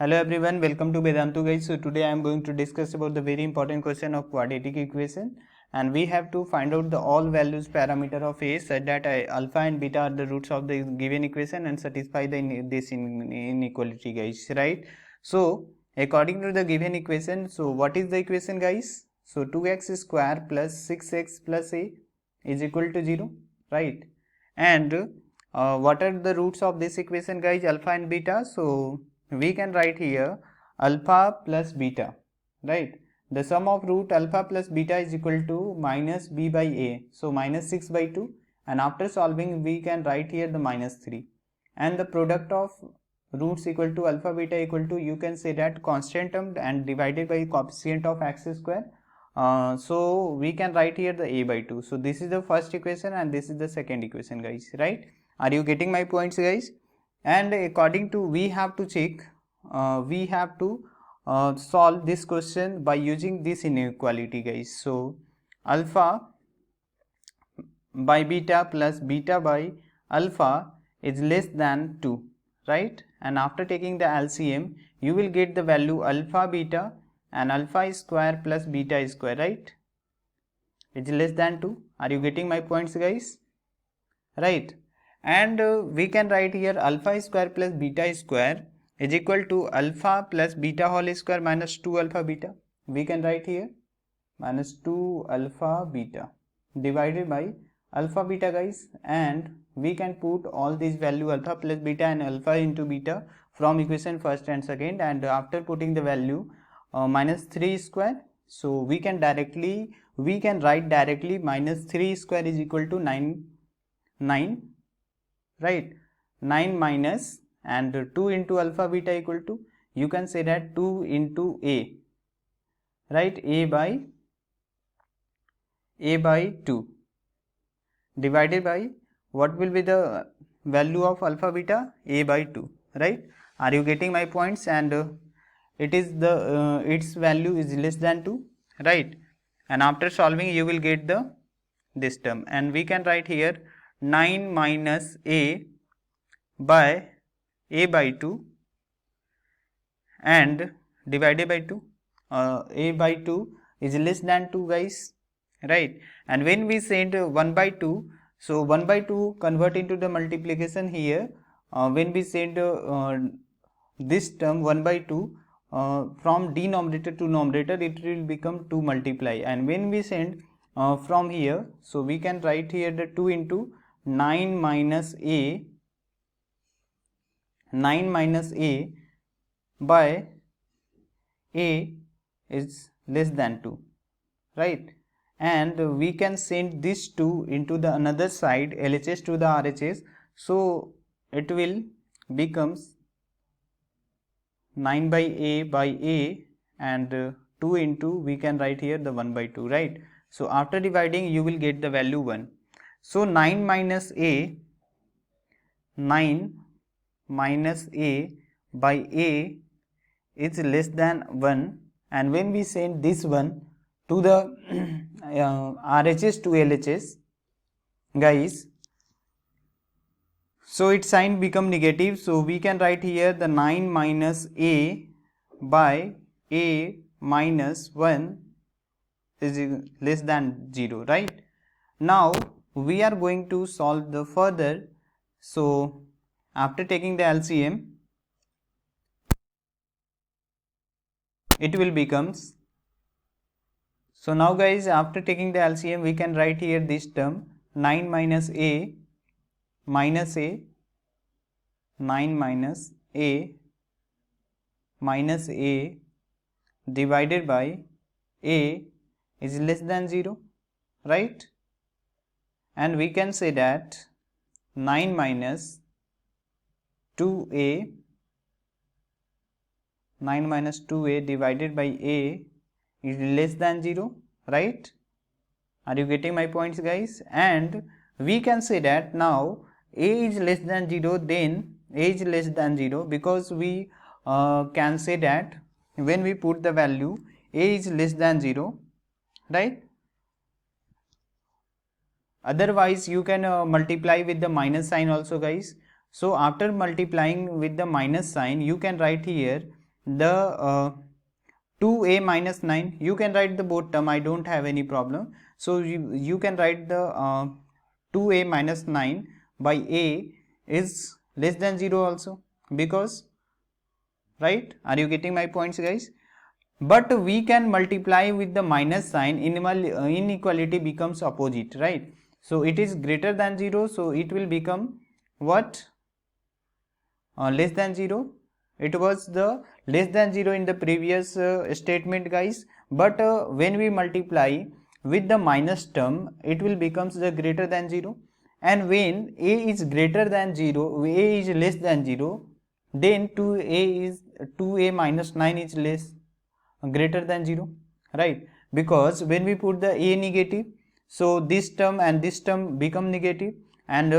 Hello everyone, welcome to Vedantu guys. So today I am going to discuss about the very important question of quadratic equation, and we have to find out the all values parameter of A such that alpha and beta are the roots of the given equation and satisfy this inequality guys, right? So according to the given equation, so what is the equation guys? So 2x square plus 6x plus A is equal to 0, right? And what are the roots of this equation guys, alpha and beta? So we can write here alpha plus beta, right? The sum of root alpha plus beta is equal to minus b by a, so minus 6 by 2, and after solving we can write here the minus 3, and the product of roots equal to alpha beta equal to, you can say that constant term and divided by coefficient of x square. So we can write here the a by 2. So this is the first equation and this is the second equation guys, right? Are you getting my points guys? And according to, we have to check, we have to solve this question by using this inequality guys. So alpha by beta plus beta by alpha is less than 2, right? And after taking the LCM you will get the value alpha beta and alpha square plus beta square, right? It is less than 2. Are you getting my points guys? Right? And we can write here alpha square plus beta square is equal to alpha plus beta whole square minus 2 alpha beta. We can write here minus 2 alpha beta divided by alpha beta guys, and we can put all these value alpha plus beta and alpha into beta from equation first and second, and after putting the value minus 3 square, so we can write directly minus 3 square is equal to 9, right? 9 minus and 2 into alpha beta equal to, you can say that 2 into a, right? a by 2 divided by what will be the value of alpha beta? A by 2, right? Are you getting my points? And it is the its value is less than 2, right? And after solving you will get the this term, and we can write here 9 minus a by 2 and divided by 2. A by 2 is less than 2 guys, right? And when we send 1 by 2, so 1 by 2 convert into the multiplication here. When we send this term 1 by 2 from denominator to numerator, it will become 2 multiply, and when we send from here, so we can write here the 2 into 9 minus a by a is less than 2, right? And we can send this 2 into the another side, LHS to the RHS, so it will becomes 9 by a and 2 into, we can write here the 1 by 2, right? So after dividing you will get the value 1. So 9 minus a by a is less than 1, and when we send this one to the RHS to LHS guys, so its sign become negative, so we can write here the 9 minus a by a minus 1 is less than 0, right? Now we are going to solve the further. So after taking the LCM it will becomes, so now guys after taking the LCM we can write here this term 9 minus a 9 minus a minus a divided by a is less than 0, right? And we can say that 9 minus 2a divided by a is less than 0, right? Are you getting my points guys? And we can say that now a is less than 0, then a is less than 0, because we can say that when we put the value a is less than 0, right? Otherwise you can multiply with the minus sign also guys. So after multiplying with the minus sign you can write here the 2a minus 9, you can write the both term, I don't have any problem. So you can write the 2a minus 9 by a is less than 0 also, because, right, are you getting my points guys? But we can multiply with the minus sign, inequality becomes opposite, right? So it is greater than 0, so it will become what? Less than 0. It was the less than 0 in the previous statement guys, but when we multiply with the minus term, it will becomes the greater than 0, and when a is greater than 0, a is less than 0, then 2a minus 9 is less greater than 0, right? Because when we put the a negative, so this term and this term become negative, and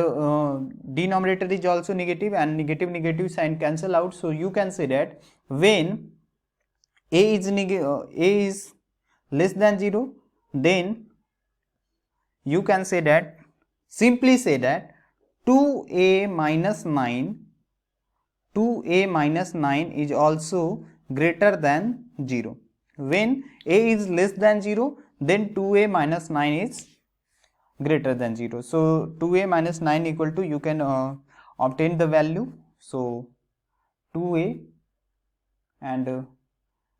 denominator is also negative, and negative sign cancel out. So you can say that when a is less than 0, then you can say that, simply say that 2a minus 9 is also greater than 0. When a is less than 0, then 2a minus 9 is greater than 0. So 2a minus 9 equal to, you can obtain the value. So 2a, and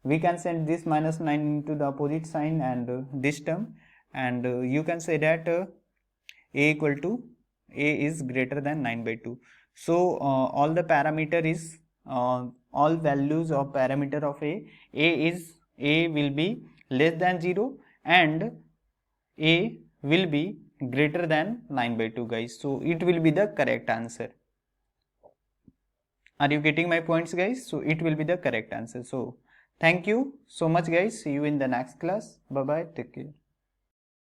we can send this minus 9 into the opposite sign and this term, and you can say that a equal to, a is greater than 9 by 2. So all the parameter is all values of parameter of a will be less than 0 and a will be greater than 9 by 2 guys. So it will be the correct answer. Are you getting my points guys? So it will be the correct answer. So thank you so much guys. See you in the next class. Bye bye. Take care.